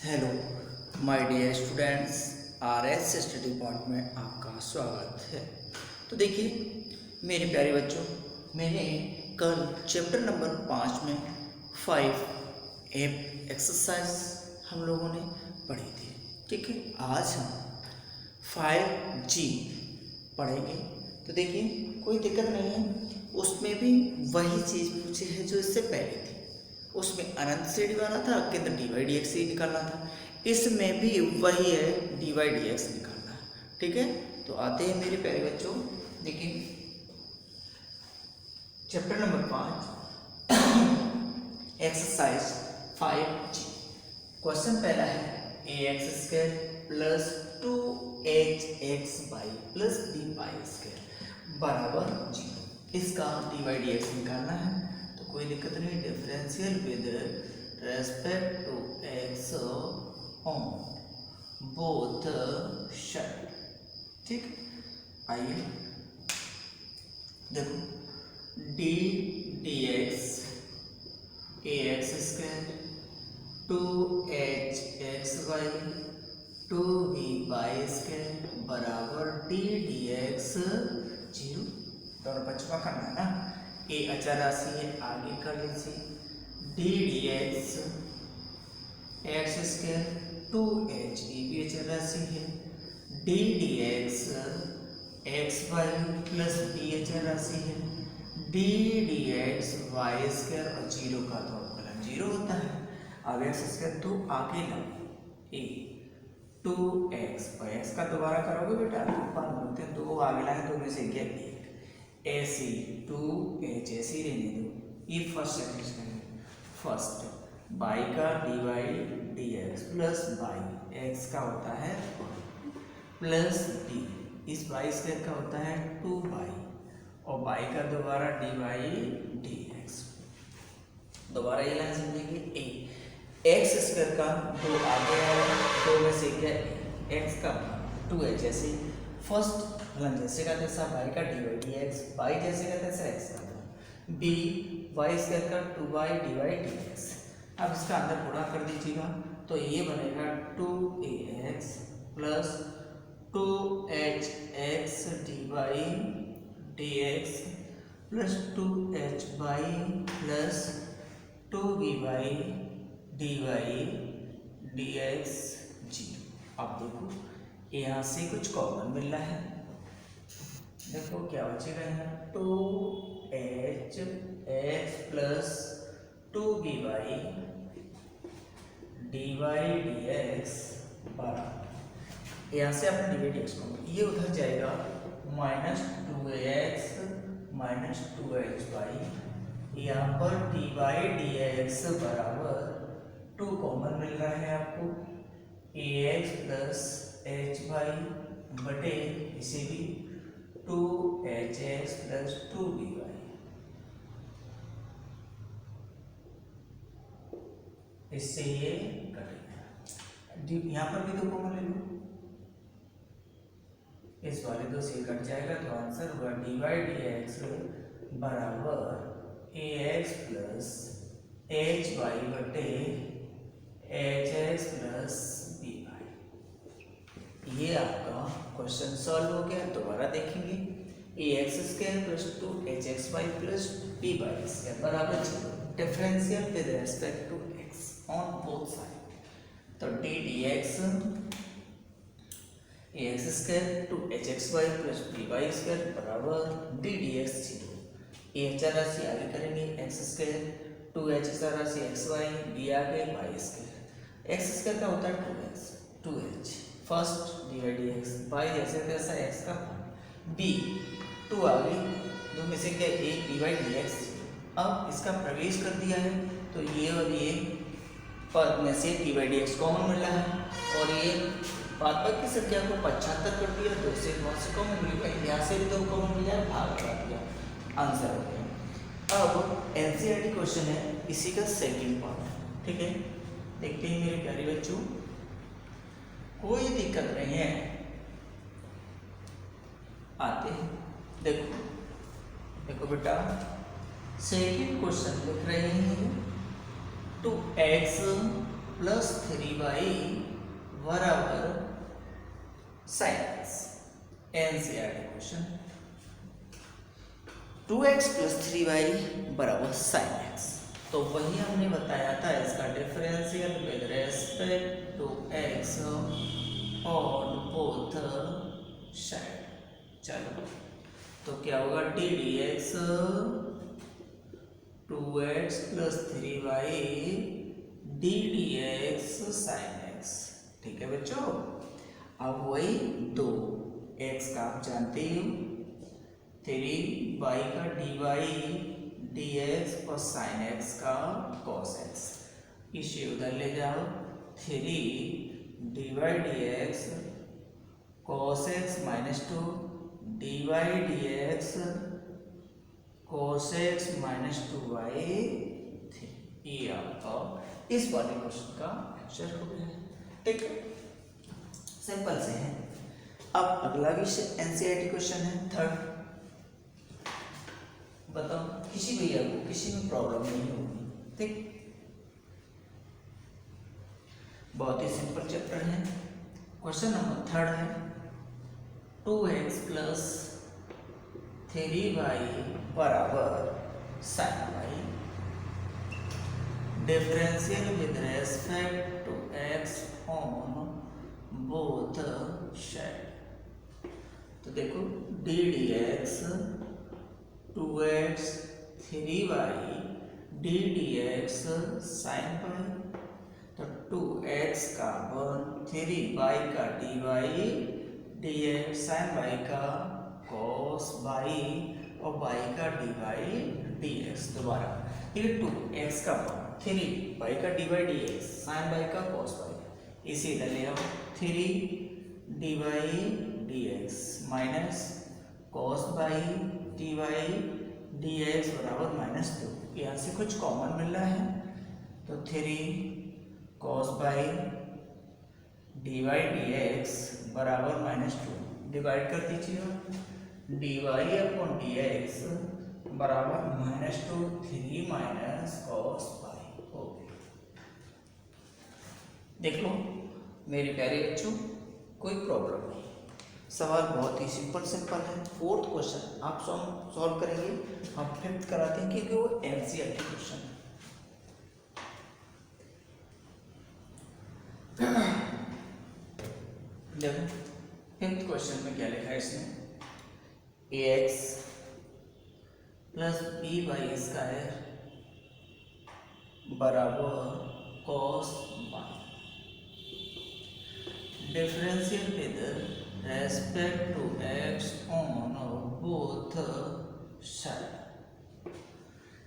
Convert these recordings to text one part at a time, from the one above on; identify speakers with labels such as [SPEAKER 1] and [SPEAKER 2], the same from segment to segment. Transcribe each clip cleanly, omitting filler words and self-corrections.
[SPEAKER 1] Hello my dear students, RS study point में आपका स्वागत है। तो देखिए मेरे प्यारे बच्चों, मैंने कल चैप्टर नंबर 5 में 5 एप एक्सरसाइज हम लोगों ने पढ़ी थी। ठीक है, आज हम 5G पढ़ेंगे। तो देखिए कोई दिक्कत नहीं है, उसमें भी वही चीज़ पूछी है जो इससे पहले थी। उसमें अनंत श्रेणी वाला था, केंद्र डी वाई डी एक्स ही निकालना था। इसमें भी वही है, डी वाई डी एक्स निकालना है। ठीक है, तो आते हैं मेरे प्यारे बच्चों। देखिए chapter number 5 exercise 5G। Question पहला है A X square plus 2hx plus D Y square बराबर 0। इसका डी वाई डी एक्स निकालना है। तो कोई दिक्कत नहीं, differential with respect to x on both side. ठीक, आइए देखो डी डी एक्स ए X square 2hxy 2vy square बराबर डी डी एक्स 0। दोनों पक्ष में करना है ना। ए अचर राशि है, आगे कर लीजिए d D x x square 2h, ये भी अचर राशि है। D D x x y plus d अचर राशि है। D D x y square और 0 का तो अवकलन 0 होता है। अब एक्स स्क्वायर तो आगे लगे ए 2x और x का दोबारा करोगे बेटा तो 1 होते हैं, 2 आगे लाए, 2 में से गया 1 ऐसे 2h ऐसे रहने दो। ये फर्स्ट सेकंड फर्स्ट बाई का D Y D x plus by x का होता है प्लस डी, इस बाई स्क्वायर का होता है 2 बाई और बाई का दोबारा डी वाई डी एक्स। दोबारा ये लाइन समझेंगे ए एक्स स्क्वायर का 2 आगे आया, 2 में से क्या एक्स का 2h ऐसे फर्स्ट फलन जैसे का तैसा बाई का D Y D x, by जैसे का तैसा एक्स का बी वाई स्क्वायर का 2y d Y D x. अब इसका अंदर गुणा कर दीजिएगा तो ये बनेगा 2ax plus 2hx d Y D x plus 2hy plus 2vy d Y D x 0। अब देखो यहाँ से कुछ कॉमन मिल रहा है, देखो क्या बचेगा यहाँ 2h x plus 2vy d Y D x बराबर, यहाँ से आपने डी वाई डी एक्स को ये उधर जाएगा माइनस 2ax माइनस 2hy, यहाँ पर डी वाई डी एक्स बराबर 2 कॉमन मिल रहा है आपको ax प्लस एच वाई बटे इसे भी 2hx प्लस 2vy। इससे ये कटेगा, यहाँ पर भी 2 कॉमन ले लो, इस वाले 2 से कट जाएगा तो आंसर हुआ डी वाई डी एक्स बराबर A X plus H Y बटे H X plus B Y. ये आपका क्वेश्चन सॉल्व हो गया। दोबारा देखेंगे A X square plus 2hx Y plus B Y square बराबर 0, differential with respect to x on both side. तो डी डी एक्स ए X square 2hx Y plus B Y square बराबर D D x 0। A अचर राशि आगे करेंगे X square 2h अचर राशि x y d आगे वाई स्क्वायर, एक्स स्क्वायर का होता है 2x 2h first d Y D x, y जैसे तैसा एक्स का बी 2 आगे 2 में से क्या एक डी वाई डी एक्स। अब इसका प्रवेश कर दिया है तो ये और ये पद में से D Y D x common मिल रहा है और ये पादपद की संख्या को 75 कर दिया, 2 से 9 से कॉमन मिल गया, यहाँ से भी 2 कॉमन मिल गया, भाग करा दिया, आंसर हो गया। अब एनसीईआरटी क्वेश्चन है इसी का सेकंड पार्ट। ठीक है, देखते हैं मेरे प्यारे बच्चों, कोई दिक्कत नहीं है, आते हैं। देखो देखो बेटा सेकंड क्वेश्चन लिख रहे हैं 2x प्लस 3y बराबर sine x. NCERT question 2x plus 3y बराबर साइन एक्स। तो वही हमने बताया था, इसका differential with respect to x on both side. चलो तो क्या होगा, d D x 2x plus 3y d D x sine x. ठीक है बच्चों, अब वही दो x का आप जानते हो, 3y का dy dx और sin x का cos x। इसे उधर ले जाओ, 3 dy dx cos x minus 2 dy dx cos x minus 2y। ये आपका इस वाले क्वेश्चन का आंसर हो गया। ठीक है, सिंपल से है। अब अगला विषय एनसीईआरटी क्वेश्चन है थर्ड। बताओ, किसी भैया को किसी में प्रॉब्लम नहीं होगी। ठीक, बहुत ही सिंपल चैप्टर है। क्वेश्चन नंबर थर्ड है, 2x प्लस 3y बराबर sine y। Differential with respect to x on both side. तो देखो, D D x 2x 3y d D x sine pi. तो 2x का वन 3y का dy dx sine y का cos y और y का dy dx। दोबारा ये 2x का वन 3y का dy dx साइन y का cos y। इसी इधर ले आओ, 3 dy dx minus cos y dy dx बराबर माइनस 2। यहाँ से कुछ कॉमन मिल रहा है, तो 3 cos y dy dx बराबर माइनस 2। डिवाइड कर दीजिए, dy अपॉन dx बराबर माइनस 2 3 माइनस cos y हो गया। देख लो मेरे प्यारे बच्चों, कोई प्रॉब्लम नहीं, सवाल बहुत ही सिंपल है। फोर्थ क्वेश्चन आप सॉल्व करेंगे, हम फिफ्थ कराते हैं क्योंकि वो एनसीईआरटी क्वेश्चन है। देखो फिफ्थ क्वेश्चन में क्या लिखा है इसमें, ax plus B Y square बराबर cos y। Differential with respect to x on both side.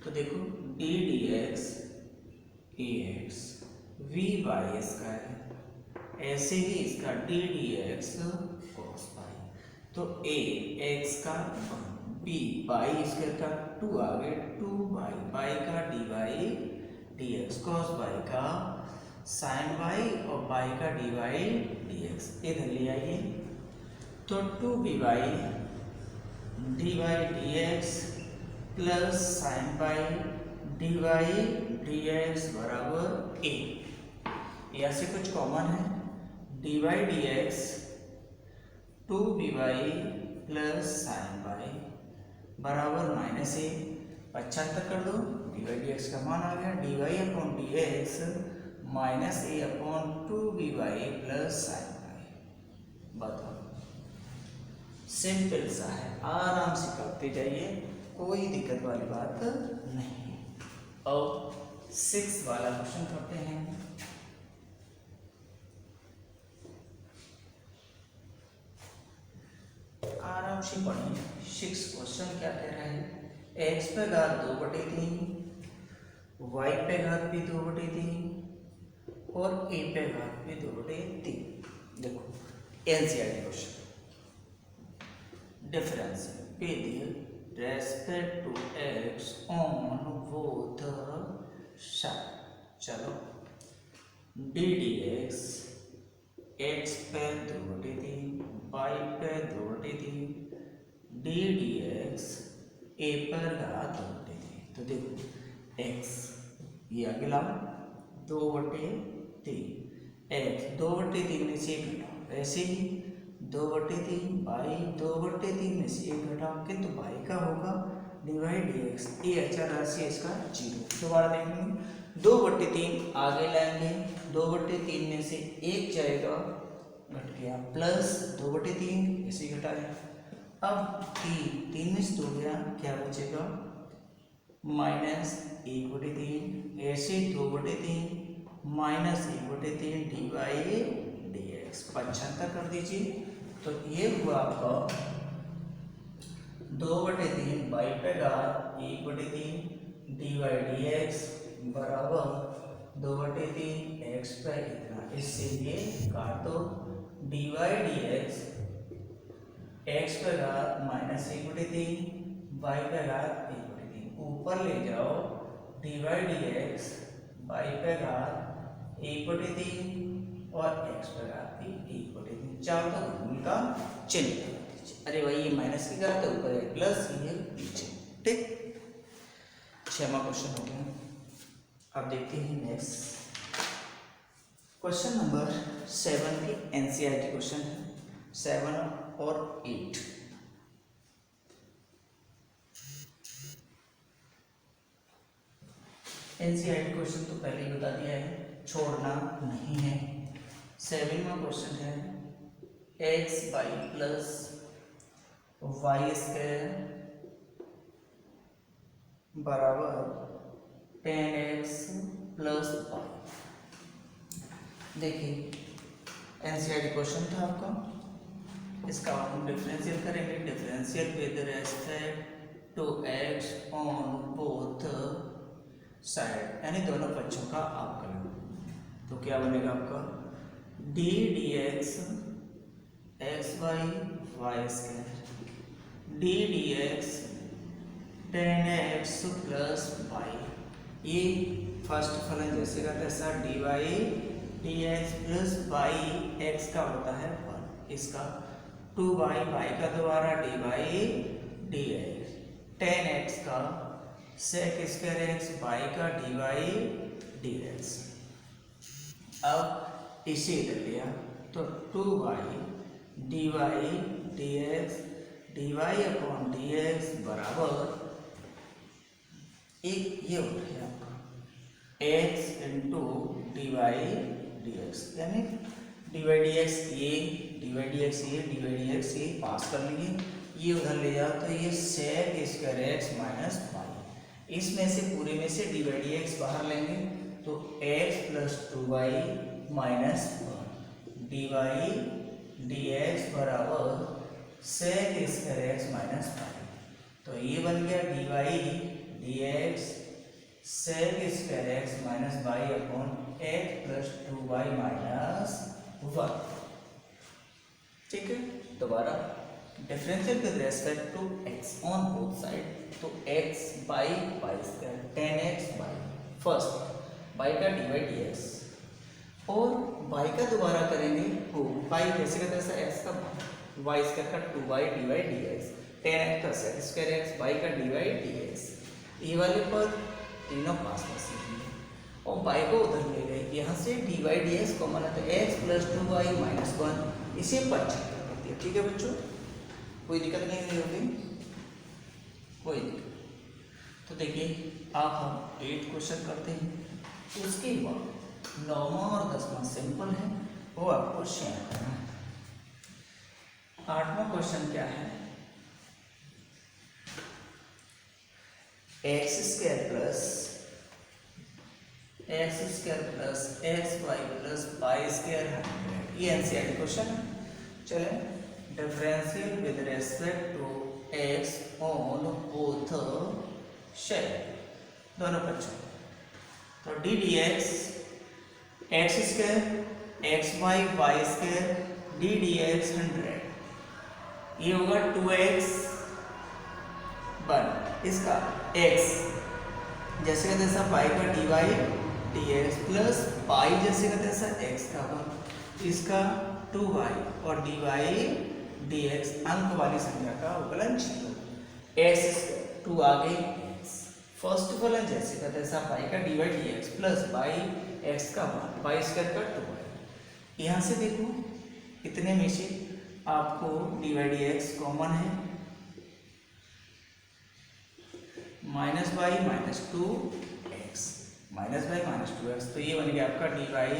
[SPEAKER 1] तो देखो, डी डी एक्स ए एक्स वी वाई स्क्वायर, ऐसे ही इसका d D x cos y। तो ए एक्स का बी बाई स्क्वायर का 2 आ गए, 2 बाई का D Y D x cos y का साइन y और y का डी वाई डी एक्स। इधर ले आइए, तो 2 B y d Y D x plus sine y d Y D x बराबर ए। यहाँ से कुछ कॉमन है, d Y D x 2 B Y plus sine y बराबर माइनस ए। 75 कर दो, डी वाई डी एक्स का मान आ गया, D Y upon D x minus A upon 2 B Y plus sine Y. बताओ, सिंपल सा है, आराम से करते जाइए, कोई दिक्कत वाली बात नहीं। अब 6 वाला क्वेश्चन करते हैं। आराम से पढ़िए। 6 क्वेश्चन क्या कह रहा है, x पे घात 2/3, y पे घात भी 2/3 और a पे घात भी 2/3। देखो NCERT question, difference with respect to x on both side. चलो, डी डी एक्स x पे 2/3 y पे 2/3 डी डी एक्स a पर घात 2/3। तो देखो x ये आगे लाओ, 2/3 3 एक्स 2/3 में से 1 घटाओ, ऐसे ही 2/3 बाई 2/3 में से 1 घटाओ, किंतु बाई का होगा डिवाइड एक्स, ये अचर राशि इसका 0। दोबारा देखेंगे 2/3 आगे लाएंगे, 2/3 में से 1 जाएगा घट गया, प्लस 2/3 ऐसे घटाए। अब 3 में से 2 गया, क्या बचेगा माइनस 1/3, ऐसे 2/3 minus 1/3 D y d x 75 कर दीजिए। तो ये हुआ आपका 2/3 बाई पे घात 1/3 डी बाई डी एक्स बराबर 2/3 एक्स पे इतना, इससे ये काट दो, डी बाई डी एक्स पे घात माइनस 1/3 बाई पे घात 1/3 ऊपर ले जाओ, D y d x by पे घात 1/3 और एक्स पे घात 1/3, चार का गुणन का चिन्ह। अरे भाई ये माइनस की घात है, ऊपर है प्लस, ये नीचे, ठीक। 6वां क्वेश्चन हो गया। अब देखते हैं नेक्स्ट क्वेश्चन नंबर 7 की एनसीईआरटी क्वेश्चन है, 7 और 8। एनसीईआरटी क्वेश्चन तो पहले ही बता दिया है, छोड़ना नहीं है। 7वां क्वेश्चन है x by plus y square बराबर 10x प्लस वाई। देखिए एनसीईआरटी क्वेश्चन था आपका, इसका हम डिफरेंशियल करेंगे, differential with respect to x on both side, यानी दोनों पक्षों का अवकलन। तो क्या बनेगा आपका d D x x by Y square d D x 10x plus y, ये फर्स्ट फलन जैसे का तैसा d Y D x plus y x का होता है 1, इसका 2y वाई का दोबारा D Y D x 10x का सेक स्क्वायर एक्स वाई का डी वाई डी एक्स। अब इसे इधर लिया तो 2y d Y D x d Y upon D x बराबर एक ये उठ गया आपका x into d Y D x, यानी डी वाई डी एक्स ये डी वाई डी एक्स ये डी वाई डी एक्स ये पास कर लीजिए, ये उधर ले जाओ तो ये sec square x minus y, इसमें से पूरे में से डी वाई डी एक्स बाहर लेंगे तो X plus 2y minus 1 D Y D x बराबर sec square x minus Y. तो ये बन गया D Y D X sec square x minus Y upon X plus 2y minus 1, ठीक है। दोबारा differential with respect to x on both side, तो x by Y square 10x by first Y का D Y D X और y का दोबारा करेंगे को y कैसे का तैसा x का वाई स्क्वायर का 2y d Y D x 10x plus x square x y का डी वाई डी एक्स, ये वाले पर तीनों पास पास और y को उधर ले गए, यहाँ से D Y D x common है तो x प्लस 2y माइनस 1, इसे 75 कर दिया, ठीक है बच्चों, कोई दिक्कत नहीं होगी, कोई दिक्कत। तो देखिए आप हम 8 क्वेश्चन करते हैं, उसके बाद 9वां और 10वां सिंपल है, वो आपको शेयर करना है। 8वां क्वेश्चन क्या है, x square plus x y plus y square 100, ये एनसीईआरटी क्वेश्चन है। चले differential with respect to x on both side, दोनों पक्षों, तो D D x x square x y y square d D x 100, ये होगा 2x बन इसका x जैसे का तैसा पाई का D Y D x plus pi जैसे का तैसा x का बन, इसका 2y और डी वाई डी एक्स अंक वाली संख्या का अवकलन 0, x 2 आगे x फर्स्ट फलन जैसे का तैसा बाई का d y d x plus by x का बाई स्क्वायर का 2y। यहाँ से देखो इतने में से आपको d y d x common है, minus y minus two x, minus y minus two x, तो ये बन गया आपका डी बाई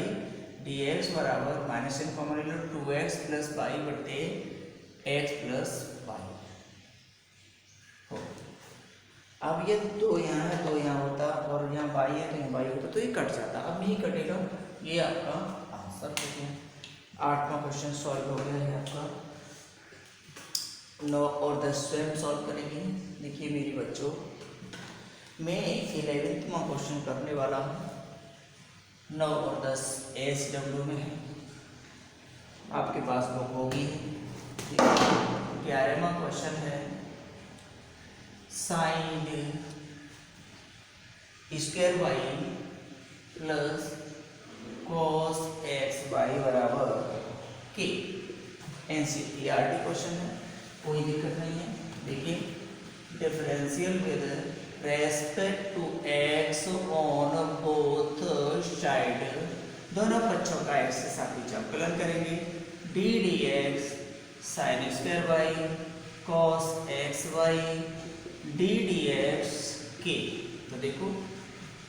[SPEAKER 1] डी एक्स बराबर माइनस इन कॉमन ले लो 2x प्लस बाई बटे एक्स प्लस बाई हो। अब ये दो यहाँ है, दो यहाँ होता और यहाँ बाई है तो यहाँ बाई होता, तो ये कट जाता, अब नहीं कटेगा। ये आपका आंसर हो गया। 8वां क्वेश्चन सॉल्व हो गया है आपका। 9 और 10 स्वयं सॉल्व करेंगे। देखिए मेरे बच्चों, मैं 11वां क्वेश्चन करने वाला हूँ। 9 और 10 SW में है, आपके पास बुक होगी। 11वां क्वेश्चन है sine square y plus cos x y बराबर के। NCERT क्वेश्चन है, कोई दिक्कत नहीं है। देखिए differential with respect to x on both side, दोनों पक्षों का एक्स के साथ ही अवकलन करेंगे। D D x sine square y cos x y d D x के। तो देखो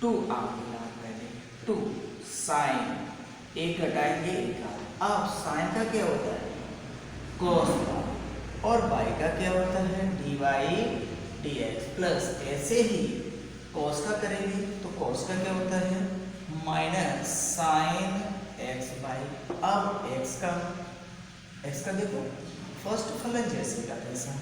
[SPEAKER 1] 2 आगे पहले 2 साइन एक घटाएंगे एक। अब साइन का क्या होता है कॉस वाई और बाई का क्या होता है d Y D x plus ऐसे ही कॉस का करेंगे तो कॉस का क्या होता है माइनस साइन एक्स बाई। अब एक्स का देखो फर्स्ट फलन जैसे का तैसा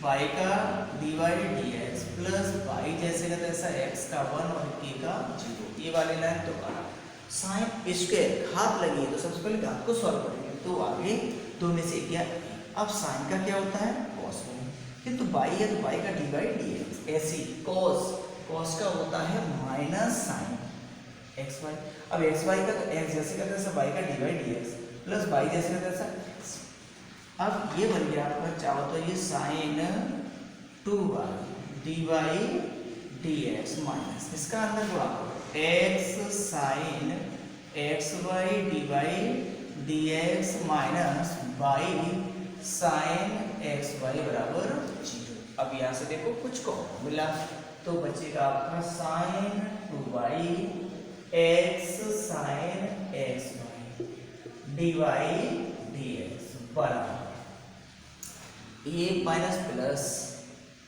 [SPEAKER 1] y का D Y D x plus y जैसे का तैसा x का 1 और k का 0। ये वाली लाइन तो बड़ा साइन स्क्वायर घात लगी है तो सबसे पहले घात को सॉल्व करेंगे, तो आगे दो में से क्या। अब साइन का क्या होता है कॉस में, किंतु बाई है तो बाई का डी बाई डी एक्स। ऐसी कॉस का होता है माइनस साइन एक्स वाई। अब एक्स वाई का तो एक्स जैसे का तैसा बाई का d y d x plus by जैसे का तैसा। अब ये बन गया आपका चाहो तो ये sine 2y d Y D x minus इसका अंदर गुणा करो x sine x y d Y D x minus y sine x y बराबर 0। अब यहाँ से देखो कुछ को मिला तो बचेगा आपका sine 2y x sine x y d Y D x बराबर ये माइनस प्लस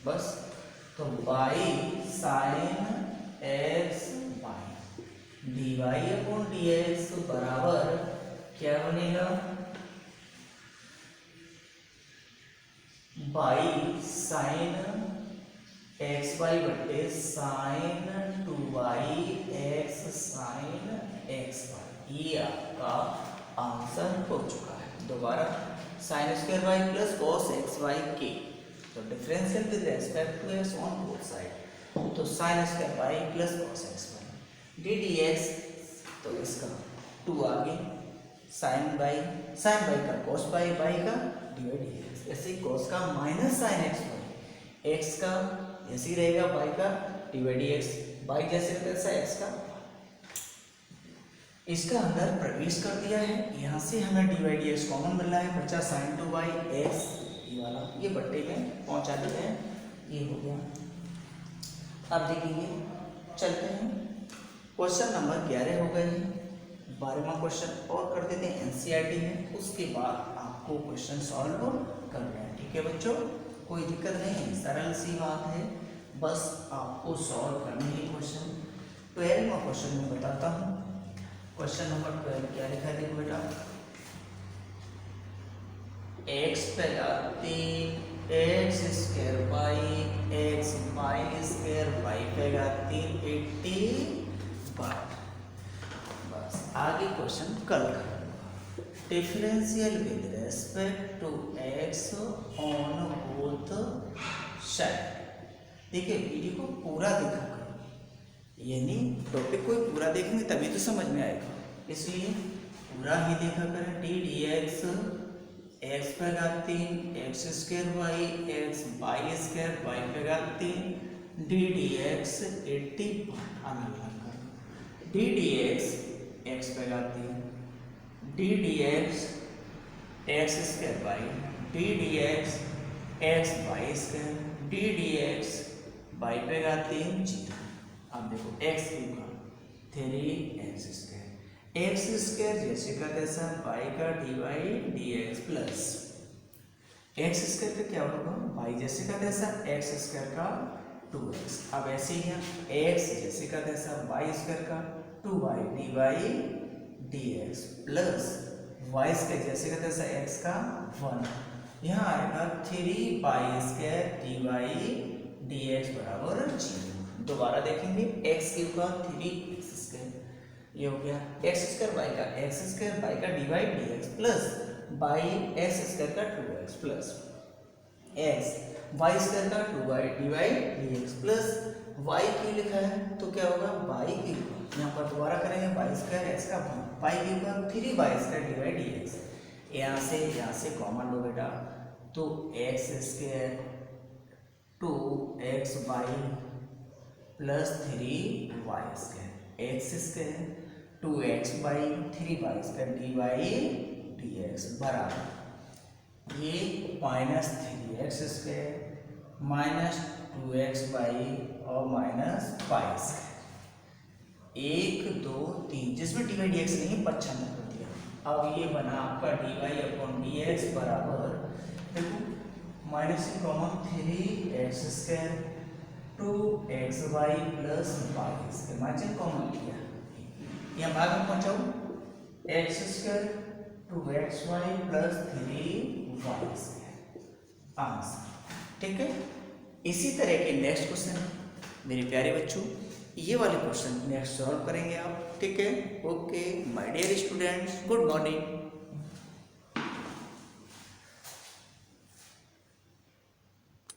[SPEAKER 1] बस तो y sine x y d Y upon D x बराबर क्या बनेगा बाई साइन एक्स वाई बटे sine 2y x sine x y. ये आपका आंसर हो चुका है। दोबारा sine square y plus cos x y के, तो differential with respect to x on both side, तो sine square y plus cos x y d D x, तो इसका 2 आगे साइन बाई का कॉस बाई बाई का डी वाई डी एक्स। ऐसे ही कॉस का minus sine x y x का ऐसे ही रहेगा बाई का D Y D x by जैसे वैसा एक्स का। इसका अंदर प्रवेश कर दिया है, यहाँ से हमें d Y D x common मिल रहा है, बचा साइन 2y एक्स ये वाला, ये बट्टे में पहुँचा दिया है, ये हो गया। अब देखिए चलते हैं क्वेश्चन नंबर 11 हो गए हैं। 12वां क्वेश्चन और कर देते हैं NCERT में, उसके बाद आपको क्वेश्चन सॉल्व करना है। ठीक है बच्चों, कोई दिक्कत नहीं है, सरल सी बात है, बस आपको सॉल्व करनी है क्वेश्चन। 12वां क्वेश्चन में बताता हूँ। क्वेश्चन नंबर 12 क्या लिखा है देखो बेटा, एक्स पे आती x square y x y square y पे आती 80 बाट। बस आगे क्वेश्चन कल करूँगा। Differential with respect to x on both side. देखिए वीडियो को पूरा देखा करो, यानी टॉपिक को पूरा देखेंगे तभी तो समझ में आएगा, इसलिए पूरा ही देखा करें। डी डी एक्स एक्स पे घात 3 x square y x y square y पे घात 3 डी डी एक्स 80 पार्ट अलग अलग कर, डी डी एक्स पे लाती है, d D x square by D D x y square, d D x by पे लाती है 0। अब देखो एक्स होगा 3x स्क्वायर, एक्स स्क्वायर जैसे का तैसा बाई का d y d x plus x square का क्या होगा बाई जैसे का तैसा एक्स स्क्वायर का 2x। अब ऐसे ही है एक्स जैसे का तैसा बाई स्क्वायर का 2 y d y d x plus y square जैसे का तैसा एक्स का 1। यहाँ आएगा 3 y square d y d x बराबर 0। दोबारा देखेंगे एक्स की होगा 3x स्क्वायर, ये हो गया एक्स स्क्वायर बाई का एक्स स्क्वायर बाई का d y d x plus by x square का 2x plus x y square का 2 y d y d x plus y की लिखा है तो क्या होगा बाई की होगा, यहाँ पर दोबारा करेंगे बाई स्क्वायर एक्स का 1 बाई की होगा 3 y square d y d x. यहाँ से कॉमन लो बेटा, तो x square 2x y plus 3 y square x square 2x y 3 y square d y d x बराबर ये minus 3x square minus 2x y और माइनस बाई स्क्वायर 1 2 3 जिसमें D y d x नहीं बच्चा न कर दिया। अब ये बना आपका d y upon D x बराबर देखो माइनस की common 3x square 2x y plus y square minus common किया, यहाँ भाग में पहुंचाओ x square 2xy plus 3y square answer. ठीक है, इसी तरह के नेक्स्ट क्वेश्चन मेरे प्यारे बच्चों ये वाले क्वेश्चन नेक्स्ट सॉल्व करेंगे आप। ठीक है, okay my dear students, good morning.